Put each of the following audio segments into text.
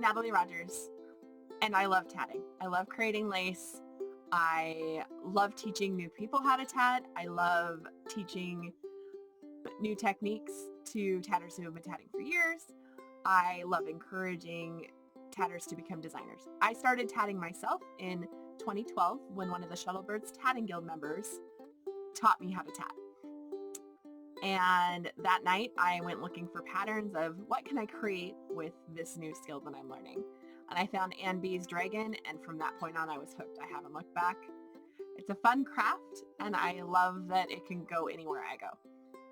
Natalie Rogers, and I love tatting. I love creating lace. I love teaching new people how to tat. I love teaching new techniques to tatters who have been tatting for years. I love encouraging tatters to become designers. I started tatting myself in 2012 when one of the Shuttlebirds Tatting Guild members taught me how to tat. And that night I went looking for patterns of what can I create with this new skill that I'm learning. And I found Ann B's Dragon, and from that point on I was hooked. I haven't looked back. It's a fun craft, and I love that it can go anywhere I go.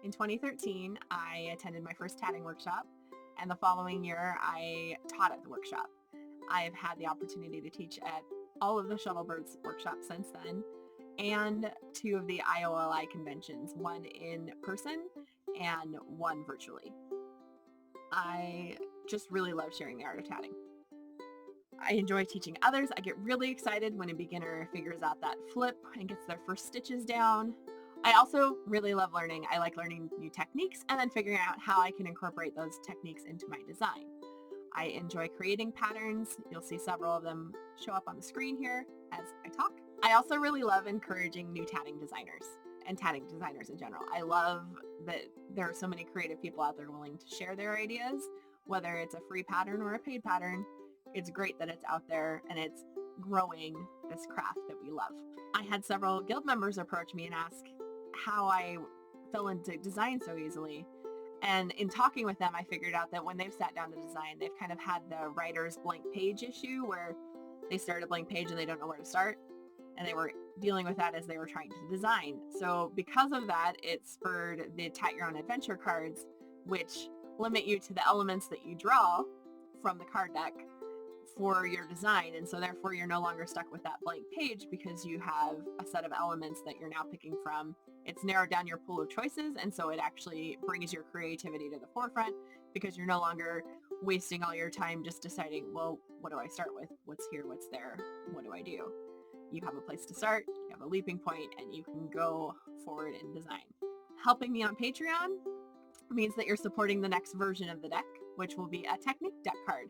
In 2013, I attended my first tatting workshop, and the following year I taught at the workshop. I have had the opportunity to teach at all of the Shuttlebirds workshops since then, and 2 of the IOLI conventions, one in person and one virtually. I just really love sharing the art of tatting. I enjoy teaching others. I get really excited when a beginner figures out that flip and gets their first stitches down. I also really love learning. I like learning new techniques and then figuring out how I can incorporate those techniques into my design. I enjoy creating patterns. You'll see several of them show up on the screen here as I talk. I also really love encouraging new tatting designers and tatting designers in general. I love that there are so many creative people out there willing to share their ideas, whether it's a free pattern or a paid pattern. It's great that it's out there and it's growing this craft that we love. I had several guild members approach me and ask how I fell into design so easily. And in talking with them, I figured out that when they've sat down to design, they've kind of had the writer's blank page issue where they start a blank page and they don't know where to start. And they were dealing with that as they were trying to design. So because of that, it spurred the Tat Your Own Adventure cards, which limit you to the elements that you draw from the card deck for your design. And so therefore you're no longer stuck with that blank page because you have a set of elements that you're now picking from. It's narrowed down your pool of choices, and so it actually brings your creativity to the forefront because you're no longer wasting all your time just deciding, well, what do I start with? What's here? What's there? What do I do? You have a place to start, you have a leaping point, and you can go forward in design. Helping me on Patreon means that you're supporting the next version of the deck, which will be a technique deck card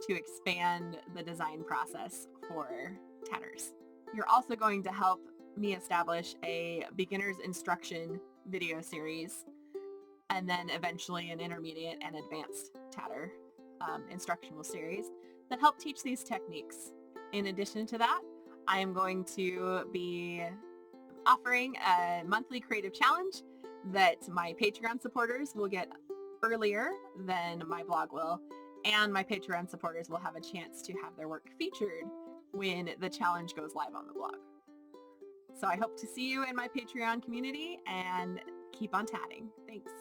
to expand the design process for tatters. You're also going to help me establish a beginner's instruction video series, and then eventually an intermediate and advanced tatter instructional series that help teach these techniques. In addition to that, I am going to be offering a monthly creative challenge that my Patreon supporters will get earlier than my blog will, and my Patreon supporters will have a chance to have their work featured when the challenge goes live on the blog. So I hope to see you in my Patreon community, and keep on tatting. Thanks.